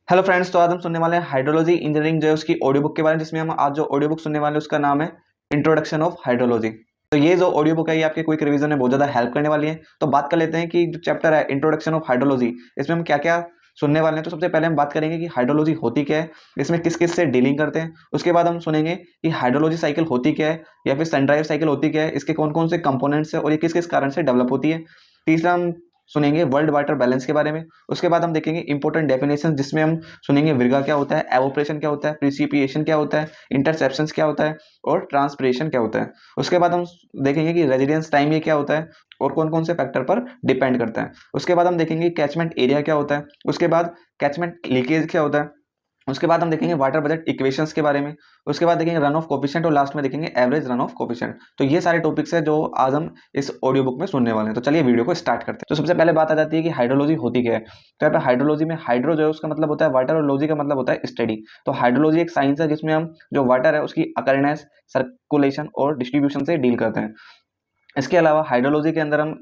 Hello friends, तो आज हम सुनने वाले हैं हाइड्रोलॉजी इंजीनियरिंग जो है उसकी ऑडियो बुक के बारे में, जिसमें हम आज जो ऑडियो बुक सुनने वाले हैं उसका नाम है इंट्रोडक्शन ऑफ हाइड्रोलॉजी। तो ये जो ऑडियो बुक है ये आपके क्विक रिवीजन में बहुत ज़्यादा हेल्प करने वाली है। तो बात कर लेते हैं कि जो चैप्टर है इंट्रोडक्शन ऑफ हाइड्रोलॉजी, इसमें हम क्या क्या सुनने वाले हैं। तो सबसे पहले हम बात करेंगे कि हाइड्रोलॉजी होती क्या है, इसमें किस किस से डीलिंग करते हैं। उसके बाद हम सुनेंगे कि हाइड्रोलॉजी साइकिल होती क्या है या फिर सन ड्राइव साइकिल होती क्या है, इसके कौन कौन से कंपोनेंट्स है और ये किस किस कारण से डेवलप होती है। तीसरा हम सुनेंगे वर्ल्ड वाटर बैलेंस के बारे में। उसके बाद हम देखेंगे इंपॉर्टेंट डेफिनेशन, जिसमें हम सुनेंगे विर्गा क्या होता है, एवोपरेशन क्या होता है, प्रिसिपिएशन क्या होता है, इंटरसेप्शन क्या होता है और ट्रांसपिरेशन क्या होता है। उसके बाद हम देखेंगे कि रेजिडेंस टाइम ये क्या होता है और कौन कौन से फैक्टर पर डिपेंड करता है। उसके बाद हम देखेंगे कैचमेंट एरिया क्या होता है। उसके बाद कैचमेंट लीकेज क्या होता है। उसके बाद हम देखेंगे वाटर बजट इक्वेशंस के बारे में। उसके बाद देखेंगे रन ऑफ कोफिशिएंट और लास्ट में देखेंगे एवरेज रन ऑफ कोफिशिएंट। तो ये सारे टॉपिक्स है जो आज हम इस ऑडियो बुक में सुनने वाले हैं। तो चलिए वीडियो को स्टार्ट करते हैं। तो सबसे पहले बात आ जाती है कि हाइड्रोलॉजी होती क्या है। तो यहाँ पे हाइड्रोलॉजी में हाइड्रो जो है उसका मतलब होता है वाटर और लॉजी का मतलब होता है स्टडी। तो हाइड्रोलॉजी एक साइंस है जिसमें हम जो वाटर है उसकी अकरेंस, सर्कुलेशन और डिस्ट्रीब्यूशन से डील करते हैं। इसके अलावा हाइड्रोलॉजी के अंदर हम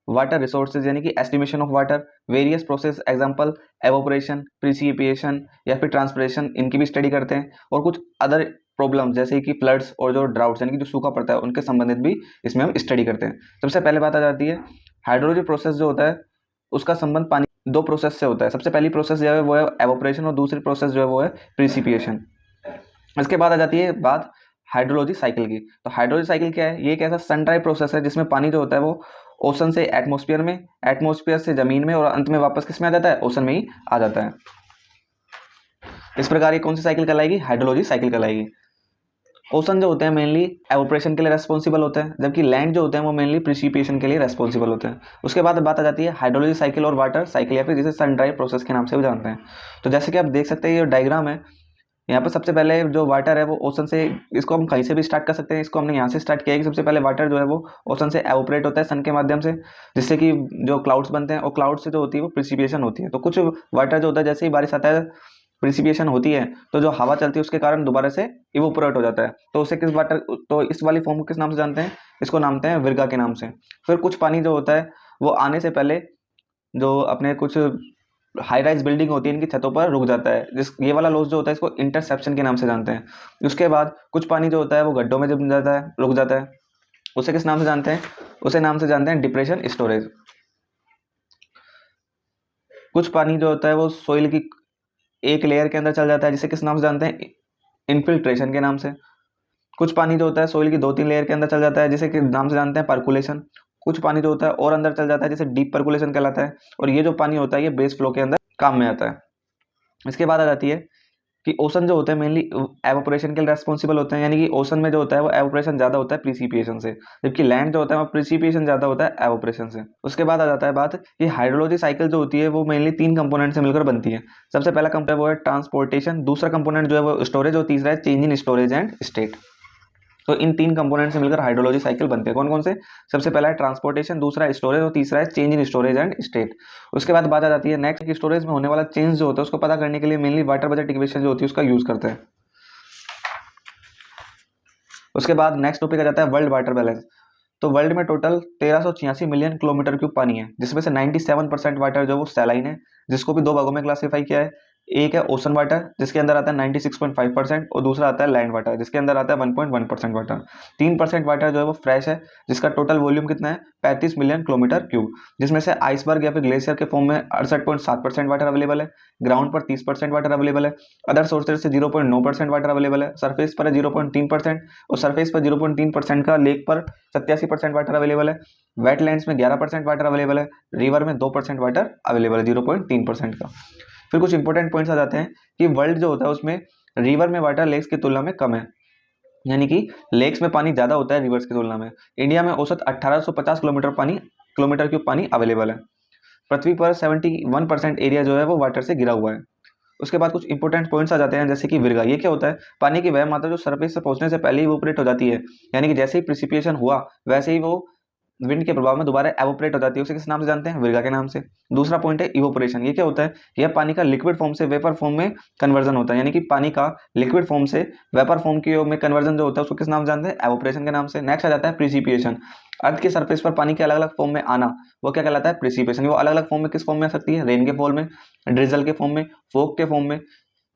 वाटर रिसोर्सेज यानी कि estimation of water, various process example evaporation, precipitation या फिर ट्रांसपिरेशन, इनकी भी स्टडी करते हैं। और कुछ अदर प्रॉब्लम जैसे कि फ्लड्स और जो ड्राउट्स यानी कि जो सूखा पड़ता है उनके संबंधित भी इसमें हम स्टडी करते हैं। सबसे पहले बात आ जाती है हाइड्रोलॉजी प्रोसेस जो होता है उसका संबंध पानी दो प्रोसेस से होता है। सबसे पहली प्रोसेस जो है वो है एवोपरेशन और दूसरी प्रोसेस जो है वो है प्रिसिपिएशन। इसके बाद आ जाती है बात हाइड्रोलॉजी साइकिल की। तो हाइड्रोलॉजी साइकिल क्या है, ये एक ऐसा सन ड्राई प्रोसेस है जिसमें पानी जो होता है वो ओशन से एटमॉस्फेयर में, एटमॉस्फेयर से जमीन में और अंत में वापस किस में आ जाता है, ओशन में ही आ जाता है। इस प्रकार ये कौन सी साइकिल कहलाएगी, हाइड्रोलॉजी साइकिल कहलाएगी। ओशन जो होते हैं मेनली एवोपरेशन के लिए रेस्पॉन्सिबल होते हैं, जबकि लैंड जो होते हैं वो मेनली प्रिसिपिएशन के लिए रेस्पॉन्सिबल होते हैं। उसके बाद बात आ जाती है हाइड्रोलॉजी साइकिल और वाटर साइकिल या फिर जिसे सन ड्राई प्रोसेस के नाम से भी जानते हैं। तो जैसे कि आप देख सकते हैं ये डायग्राम है, यहाँ पर सबसे पहले जो वाटर है वो ओशन से, इसको हम कहीं से भी स्टार्ट कर सकते हैं। इसको हमने यहाँ से स्टार्ट किया है कि सबसे पहले वाटर जो है वो ओशन से एवोपरेट होता है सन के माध्यम से, जिससे कि जो क्लाउड्स बनते हैं और क्लाउड से जो होती है वो प्रिसिपिएशन होती है। तो कुछ वाटर जो होता है जैसे ही बारिश आता है प्रिसिपिएशन होती है तो जो हवा चलती है उसके कारण दोबारा से इवोपोरेट हो जाता है। तो उसे किस वाटर, तो इस वाली फॉर्म को किस नाम से जानते हैं, इसको नामते हैं विर्गा के नाम से। फिर कुछ पानी जो होता है वो आने से पहले जो अपने कुछ हाई राइज बिल्डिंग होती है इनकी छतों पर रुक जाता है, जिस ये वाला लॉस जो होता है इसको इंटरसेप्शन के नाम से जानते हैं। उसके बाद कुछ पानी जो होता है वो गड्ढों में जम जाता है, रुक जाता है, उसे किस नाम से जानते हैं, उसे नाम से जानते हैं डिप्रेशन स्टोरेज। कुछ पानी जो होता है वो सोइल की एक लेयर के अंदर चल जाता है, जिसे किस नाम से जानते हैं, इन्फिल्ट्रेशन के नाम से। कुछ पानी जो होता है सोइल की दो तीन लेयर के अंदर चल जाता है, जिसे किस नाम से जानते हैं, पर्कुलेशन। कुछ पानी जो होता है और अंदर चल जाता है जिसे डीप पर्कुलेशन कहलाता है। और ये जो पानी होता है ये बेस फ्लो के अंदर काम में आता है। इसके बाद आ जाती है कि ओशन जो होते हैं मेनली एवोपरेशन के लिए रेस्पॉन्सिबल होते हैं, यानी कि ओशन में जो होता है वो एवोपरेशन ज़्यादा होता है प्रिसिपिएशन से, जबकि लैंड जो होता है वो प्रिसिपिएशन ज़्यादा होता है एवोपरेशन से। उसके बाद आ जाता है बात कि हाइड्रोलॉजी साइकिल जो होती है वो मेनली तीन कंपोनेंट से मिलकर बनती है। सबसे पहला कंपोनेंट वो है ट्रांसपोर्टेशन, दूसरा कंपोनेंट जो है वो स्टोरेज और तीसरा है change in storage and state. तो इन तीन कंपोनेंट से मिलकर हाइड्रोलॉजी साइकिल बनते हैं। कौन कौन से, सबसे पहला है ट्रांसपोर्टेशन, दूसरा है स्टोरेज और तीसरा है change in storage and state. उसके बाद बात आ जाती है नेक्स्ट कि स्टोरेज में होने वाला चेंज जो होता है उसको पता करने के लिए मेनली वाटर बजट इक्वेशन जो होती है उसका यूज करते हैं। उसके बाद नेक्स्ट टॉपिक आ जाता है वर्ल्ड वाटर बैलेंस। तो वर्ल्ड में टोटल 1386 मिलियन किलोमीटर क्यूब पानी है, जिसमें से 97% वाटर जो वो सैलाइन है, जिसको भी दो भागों में क्लासिफाई किया है। एक है ओशन वाटर जिसके अंदर आता है 96.5% और दूसरा आता है लैंड वाटर जिसके अंदर आता है 1.1% वाटर। 3% वाटर जो है वो फ्रेश है, जिसका टोटल वॉल्यूम कितना है, 35 मिलियन किलोमीटर क्यूब, जिसमें से आइसबर्ग या फिर ग्लेशियर के फॉर्म में 68.7% वाटर अवेलेबल है, ग्राउंड पर 30% वाटर अवेलेबल है, अदर सोर्सेज से 0.9% वाटर अवेलेबल है, सरफेस पर 0.3% और सरफेस पर 0.3% का लेक पर 87% वाटर अवेलेबल है, वेटलैंड्स में 11% वाटर अवेलेबल है, रिवर में 2% वाटर अवेलेबल है 0.3% का। फिर कुछ इंपॉर्टेंट पॉइंट्स आ जाते हैं कि वर्ल्ड जो होता है उसमें रिवर में वाटर लेक्स की तुलना में कम है, यानी कि लेक्स में पानी ज़्यादा होता है रिवर्स की तुलना में। इंडिया में औसत 1850 किलोमीटर क्यूब पानी अवेलेबल है। पृथ्वी पर 71% एरिया जो है वो वाटर से घिरा हुआ है। उसके बाद कुछ इंपॉर्टेंट पॉइंट्स आ जाते हैं जैसे कि विर्गा। ये क्या होता है, पानी की वह मात्रा जो सरफेस से पहुंचने से पहले ही इवोपरेट हो जाती है, यानी कि जैसे ही प्रिसिपिएशन हुआ वैसे ही वो विंड के प्रभाव में दोबारा एवोपरेट हो जाती है, उसे किस नाम से जानते हैं? विर्गा के नाम से। दूसरा पॉइंट है इवोपोरेशन। ये क्या होता है? यह पानी का लिक्विड फॉर्म से वेपर फॉर्म में कन्वर्जन होता है, यानी कि पानी का लिक्विड फॉर्म से वेपर फॉर्म की में कन्वर्जन जो होता है उसको किस नाम से जानते हैं? एवोपरेशन के नाम से। नेक्स्ट आ जाता है प्रिसिपिएशन। अर्थ के सरफेस पर पानी के अलग अलग फॉर्म में आना, वो क्या कहलाता है? प्रिसिपिएशन। वो अलग अलग फॉर्म में किस फॉर्म में आ सकती है? रेन के फॉर्म में, ड्रिजल के फॉर्म में, फोग के फॉर्म में,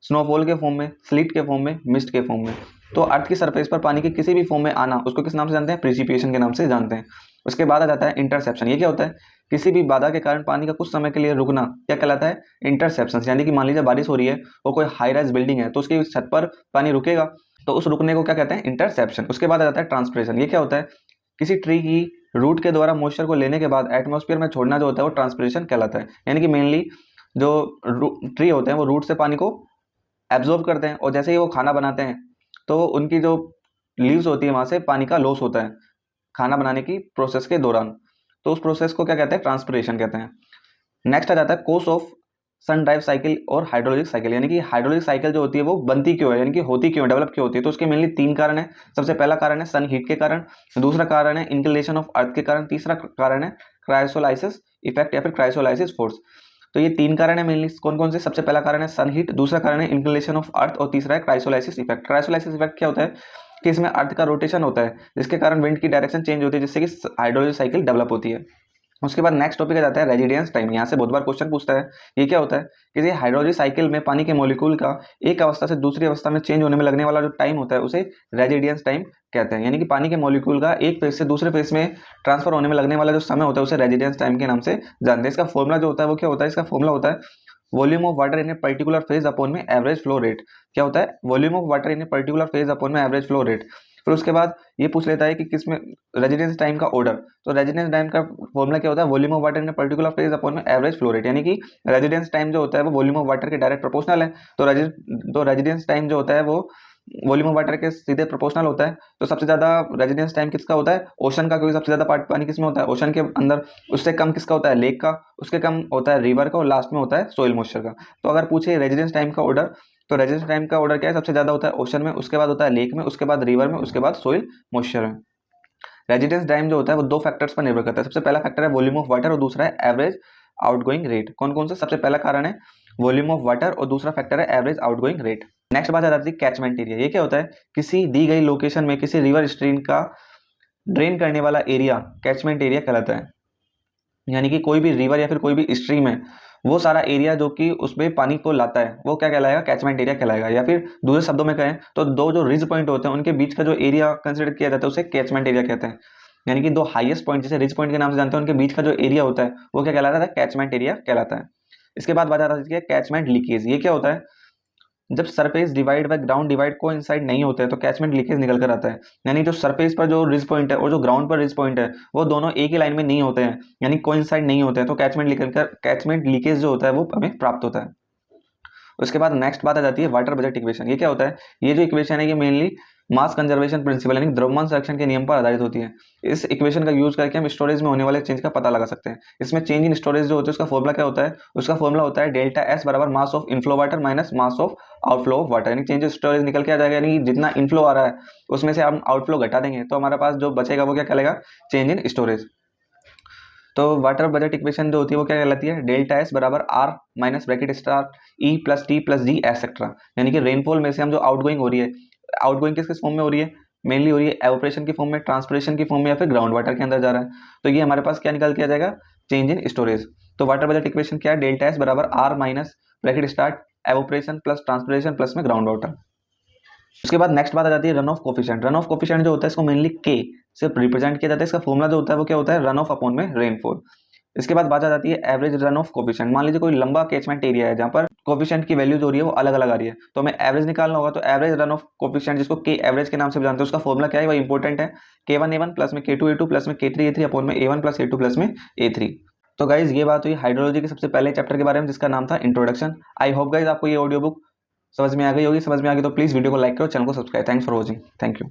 स्नोफॉल के फॉर्म में, स्लीट के फॉर्म में, मिस्ट के फॉर्म में। तो अर्थ की सरफेस पर पानी के किसी भी फॉर्म में आना उसको किस नाम से जानते हैं? प्रिसिपिएशन के नाम से जानते हैं। उसके बाद आ जाता है इंटरसेप्शन। ये क्या होता है? किसी भी बाधा के कारण पानी का कुछ समय के लिए रुकना क्या कहलाता है? इंटरसेप्शन। यानी कि मान लीजिए बारिश हो रही है और कोई हाई राइज बिल्डिंग है तो उसकी छत पर पानी रुकेगा, तो उस रुकने को क्या कहते हैं? इंटरसेप्शन। उसके बाद आ जाता है ट्रांसपिरेशन। ये क्या होता है? किसी ट्री की रूट के द्वारा मॉइस्चर को लेने के बाद एटमॉस्फेयर में छोड़ना जो होता है वो ट्रांसपिरेशन कहलाता है। यानी कि मेनली जो ट्री होते हैं वो रूट से पानी को एब्जॉर्ब करते हैं और जैसे ही वो खाना बनाते हैं तो उनकी जो लीव्स होती है वहां से पानी का लॉस होता है खाना बनाने की प्रोसेस के दौरान, तो उस प्रोसेस को क्या कहते हैं? ट्रांसपिरेशन कहते हैं। नेक्स्ट आ जाता है course of sun drive cycle और हाइड्रोलिक साइकिल। यानी कि हाइड्रोलिक साइकिल जो होती है वो बनती क्यों है, यानी कि होती क्यों, डेवलप क्यों होती है? तो उसके मेनली 3 कारण है। सबसे पहला कारण है सन हीट के कारण, दूसरा कारण है इंक्लिनेशन ऑफ अर्थ के कारण, तीसरा कारण है क्रायोसोलाइसिस इफेक्ट या फिर क्रायोसोलाइसिस फोर्स। तो ये 3 कारण है मेनली। कौन कौन से? सबसे पहला कारण है सन हीट, दूसरा कारण है इंक्लिनेशन ऑफ अर्थ और तीसरा है क्रायोसोलाइसिस इफेक्ट। क्रायोसोलाइसिस इफेक्ट क्या होता है कि इसमें अर्थ का रोटेशन होता है जिसके कारण विंड की डायरेक्शन चेंज होती है, जिससे कि हाइड्रोलिक साइकिल डेवलप होती है। उसके बाद नेक्स्ट टॉपिक आ जाता है रेजिडेंस टाइम। यहाँ से बहुत बार क्वेश्चन पूछता है। ये क्या होता है? किसी हाइड्रोलिक साइकिल में पानी के मॉलिक्यूल का एक अवस्था से दूसरी अवस्था में चेंज होने में लगने वाला जो टाइम होता है उसे रेजिडेंस टाइम कहते हैं। यानी कि पानी के मॉलिक्यूल का एक फेज से दूसरे फेज में ट्रांसफर होने में लगने वाला जो समय होता है उसे रेजिडेंस टाइम के नाम से जानते हैं। इसका फॉर्मूला जो होता है वो क्या होता है? इसका फॉर्मूला होता है volume of water in a particular phase upon में एवरेज फ्लो रेट। क्या होता है? Volume of water in a particular phase upon में एवरेज फ्लो रेट। फिर उसके बाद ये पूछ लेता है कि किसमें रेजिडेंस टाइम का ऑर्डर। तो रेजिडेंस टाइम का फॉर्मूला क्या होता है? Volume of water in a particular phase upon में एवरेज फ्लो रेट। यानी कि रेजिडेंस टाइम जो होता है वो वॉल्यूम ऑफ वाटर के डायरेक्ट प्रोपोर्शनल है। तो रेजिडेंस टाइम जो होता है वो वॉल्यूम ऑफ वाटर के सीधे प्रोपोर्शनल होता है। तो सबसे ज्यादा रेजिडेंस टाइम किसका होता है? ओशन का, क्योंकि सबसे ज्यादा पार्ट पानी किसमें होता है? ओशन के अंदर। उससे कम किसका होता है? लेक का। उसके कम होता है रिवर का और लास्ट में होता है सोइल मॉइस्चर का। तो अगर पूछे रेजिडेंस टाइम का ऑर्डर, तो रेजिडेंस टाइम का ऑर्डर क्या है? सबसे ज्यादा होता है ओशन में, उसके बाद होता है लेक में, उसके बाद रिवर में, उसके बाद सोइल मॉइस्चर में। रेजिडेंस टाइम जो होता है वो 2 फैक्टर्स पर निर्भर करता है। सबसे पहला फैक्टर है वॉल्यूम ऑफ वाटर और दूसरा है एवरेज आउटगोइंग रेट। कौन कौन से? सबसे पहला कारण है वॉल्यूम ऑफ वाटर और दूसरा फैक्टर है एवरेज आउटगोइंग रेट। नेक्स्ट बात आ जाती है कैचमेंट एरिया। ये क्या होता है? किसी दी गई लोकेशन में किसी रिवर स्ट्रीम का ड्रेन करने वाला एरिया कैचमेंट एरिया कहलाता है। यानी कि कोई भी रिवर या फिर कोई भी स्ट्रीम है वो सारा एरिया जो कि उसमें पानी को लाता है वो क्या कहलाएगा? कैचमेंट एरिया कहलाएगा। या फिर दूसरे शब्दों में कहें तो दो जो रिज पॉइंट होते हैं उनके बीच का जो एरिया कंसिडर किया जाता है उसे कैचमेंट एरिया कहते हैं। यानी कि 2 हाईएस्ट पॉइंट जिसे रिज पॉइंट के नाम से जानते हैं उनके बीच का जो एरिया होता है वो क्या कहलाता है? कैचमेंट एरिया कहलाता है। इसके बाद बात आती है कैचमेंट लीकेज। ये क्या होता है? जब सरफेस डिवाइड व ग्राउंड डिवाइड को इनसाइड नहीं होते हैं तो कैचमेंट लीकेज निकल कर आता है। यानी जो सरफेस पर जो रिज पॉइंट है और जो ग्राउंड पर रिज पॉइंट है वो दोनों एक ही लाइन में नहीं होते हैं, यानी कोइंसाइड नहीं होते हैं, तो कैचमेंट लीकेज जो होता है वो हमें प्राप्त होता है। उसके बाद नेक्स्ट बात आ जाती है वाटर बजट इक्वेशन। ये क्या होता है? ये जो इक्वेशन है ये मेनली मास कंजर्वेशन प्रिंसिपल यानी द्रव्यमान संरक्षण के नियम पर आधारित होती है। इस इक्वेशन का यूज करके हम स्टोरेज में होने वाले चेंज का पता लगा सकते हैं। इसमें चेंज इन स्टोरेज जो होता है उसका फॉर्मूला क्या होता है? उसका फॉर्मूला होता है डेल्टा एस बराबर mass of inflow water minus mass of outflow of water. यानी चेंज इन स्टोरेज निकल के आ जाएगा, यानी जितना इनफ्लो आ रहा है उसमें से हम आउटफ्लो घटा देंगे तो हमारे पास जो बचेगा वो क्या कहलाएगा? Change in storage. तो वाटर बजट इक्वेशन जो होती है वो क्या कहलाती है? डेल्टा एस बराबर R minus bracket star E plus T plus G etcetera. यानी कि रेनफॉल में से हम जो आउटगोइंग हो रही है, आउटगोइंग किस किस फॉर्म में हो रही है? मेनली हो रही है एवोपरेशन की फॉर्म में, ट्रांसपिरेशन की फॉर्म में या फिर ग्राउंड वाटर के अंदर जा रहा है। तो ये हमारे पास क्या निकल के आ जाएगा? Change in storage. तो वाटर बजट इक्वेशन क्या है? डेल्टा एस बराबर R minus bracket start evaporation plus transpiration plus में ग्राउंड वाटर। उसके बाद नेक्स्ट बात आ जाती है run off coefficient. Run off coefficient जो होता है इसको मेनली के से रिप्रेजेंट किया जाता है। इसका फॉर्मूला जो होता है वो क्या होता है? रन ऑफ अपॉन में रेनफॉल। इसके बाद बात आ जाती है एवरेज रन ऑफ कोफिशिएंट। मान लीजिए कोई लंबा कैचमेंट एरिया है जहां पर कोफिशिएंट की वैल्यू जो हो रही है वो अलग अलग आ रही है, तो हमें एवरेज निकालना होगा। तो एवरेज रन ऑफ कोफिशिएंट जिसको के एवरेज के नाम से जानते हैं उसका फॉर्मूला क्या है? वह इंपॉर्टेंट है K1A1 प्लस में K2A2 प्लस में K3A3 अपॉन में A1 प्लस A2 प्लस में A3। तो गाइज ये बात हुई हाइड्रोलॉजी के सबसे पहले चैप्टर के बारे में जिसका नाम था इंट्रोडक्शन। आई होप गाइज आपको ये ऑडियो बुक समझ में आ गई होगी। समझ में आ गई तो प्लीज वीडियो को लाइक करो, चैनल को subscribe. Thanks for watching. Thank you.